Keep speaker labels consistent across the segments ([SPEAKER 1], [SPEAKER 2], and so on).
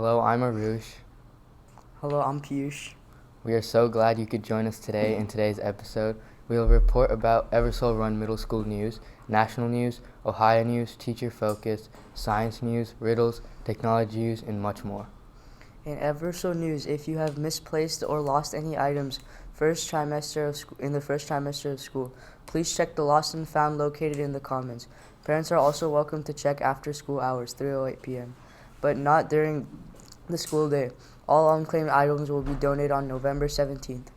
[SPEAKER 1] Hello, I'm Arush.
[SPEAKER 2] Hello, I'm Piyush.
[SPEAKER 1] We are so glad you could join us today in today's episode. We will report about Eversole Run Middle School news, national news, Ohio news, teacher focus, science news, riddles, technology news, and much more.
[SPEAKER 2] In Eversole News, if you have misplaced or lost any items in the first trimester of school, please check the lost and found located in the comments. Parents are also welcome to check after school hours, 3:08 p.m., but not during the school day. All unclaimed items will be donated on November 17th.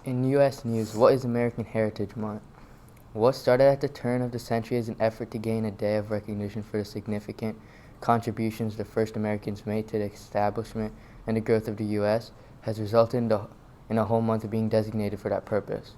[SPEAKER 1] In U.S. news, what is American Heritage Month? What started at the turn of the century as an effort to gain a day of recognition for the significant contributions the first Americans made to the establishment and the growth of the U.S. has resulted in a whole month being designated for that purpose.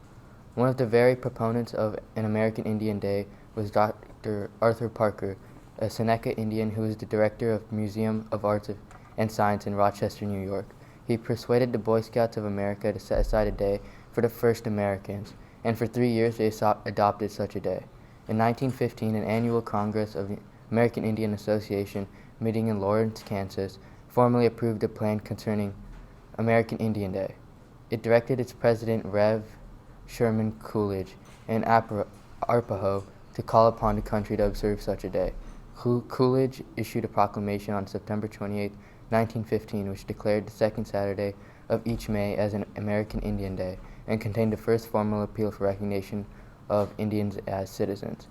[SPEAKER 1] One of the very proponents of an American Indian Day was Dr. Arthur Parker, a Seneca Indian who is the director of Museum of Arts and Science in Rochester, New York. He persuaded the Boy Scouts of America to set aside a day for the first Americans, and for 3 years they adopted such a day. In 1915, an annual Congress of the American Indian Association, meeting in Lawrence, Kansas, formally approved a plan concerning American Indian Day. It directed its president, Rev. Sherman Coolidge, and Arapaho to call upon the country to observe such a day. Coolidge issued a proclamation on September 28, 1915, which declared the second Saturday of each May as an American Indian Day and contained the first formal appeal for recognition of Indians as citizens.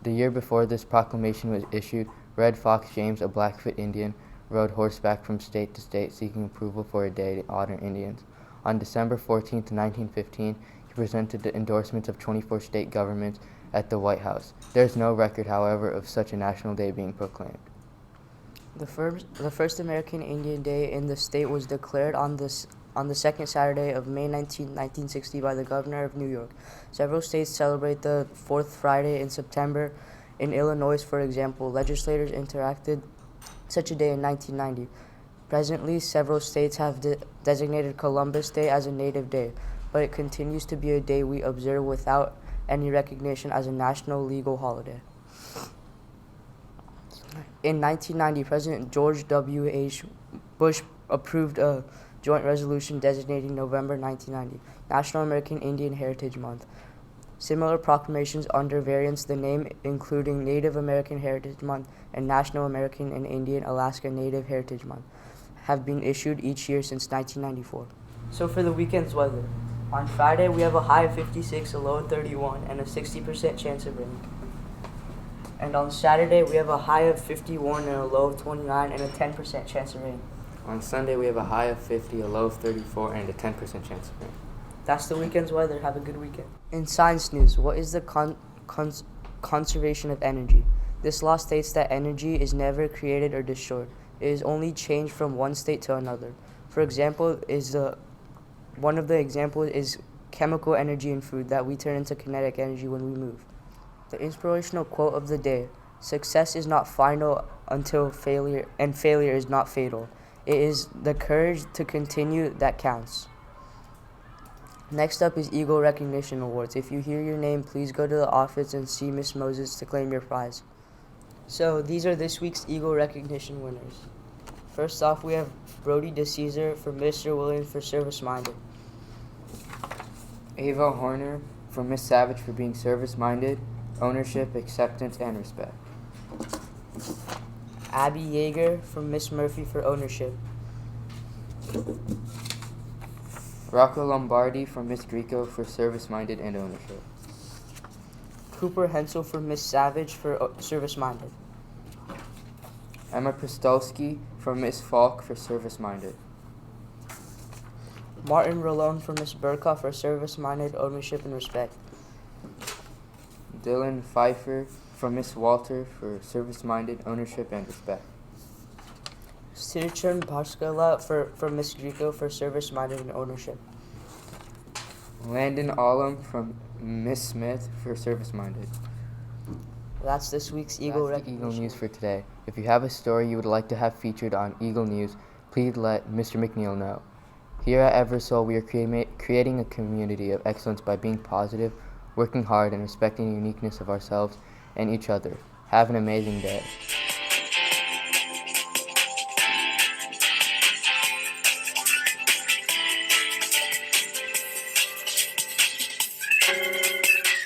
[SPEAKER 1] The year before this proclamation was issued, Red Fox James, a Blackfoot Indian, rode horseback from state to state seeking approval for a day to honor Indians. On December 14, 1915, he presented the endorsements of 24 state governments at the White House. There is no record, however, of such a national day being proclaimed.
[SPEAKER 2] The first American Indian Day in the state was declared on the second Saturday of May 19, 1960 by the governor of New York. Several states celebrate the fourth Friday in September. In Illinois, for example, legislators enacted such a day in 1990. Presently, several states have designated Columbus Day as a native day, but it continues to be a day we observe without any recognition as a national legal holiday. In 1990, President George W.H. Bush approved a joint resolution designating November 1990 National American Indian Heritage Month. Similar proclamations under variants the name, including Native American Heritage Month and National American and Indian Alaska Native Heritage Month, have been issued each year since 1994. So for the weekend's weather, on Friday we have a high of 56, a low of 31, and a 60% chance of rain. And on Saturday we have a high of 51 and a low of 29 and a 10% chance of rain.
[SPEAKER 1] On Sunday, we have a high of 50, a low of 34, and a 10% chance of rain.
[SPEAKER 2] That's the weekend's weather. Have a good weekend. In science news, what is the conservation of energy? This law states that energy is never created or destroyed. It is only changed from one state to another. For example, one of the examples is chemical energy in food that we turn into kinetic energy when we move. The inspirational quote of the day: success is not final until failure, and failure is not fatal. It is the courage to continue that counts. Next up is Eagle Recognition Awards. If you hear your name, please go to the office and see Miss Moses to claim your prize. So these are this week's Eagle Recognition winners. First off, we have Brody DeCesar for Mr. Williams for service-minded.
[SPEAKER 1] Ava Horner for Miss Savage for being service-minded, ownership, acceptance, and respect.
[SPEAKER 2] Abby Yeager from Miss Murphy for ownership.
[SPEAKER 1] Rocco Lombardi from Miss Greco for service-minded and ownership.
[SPEAKER 2] Cooper Hensel for Miss Savage for service-minded.
[SPEAKER 1] Emma Pristolski from Miss Falk for service-minded.
[SPEAKER 2] Martin Rolone for Miss Burkoff for service-minded, ownership, and respect.
[SPEAKER 1] Dylan Pfeiffer from Miss Walter for service-minded, ownership, and respect.
[SPEAKER 2] Sirchun Bhaskala for Miss Greco for service-minded and ownership.
[SPEAKER 1] Landon Olam from Miss Smith for service-minded.
[SPEAKER 2] That's this week's Eagle
[SPEAKER 1] That's the
[SPEAKER 2] Recognition.
[SPEAKER 1] Eagle News for today. If you have a story you would like to have featured on Eagle News, please let Mr. McNeil know. Here at Eversole, we are creating a community of excellence by being positive, working hard, and respecting the uniqueness of ourselves and each other. Have an amazing day.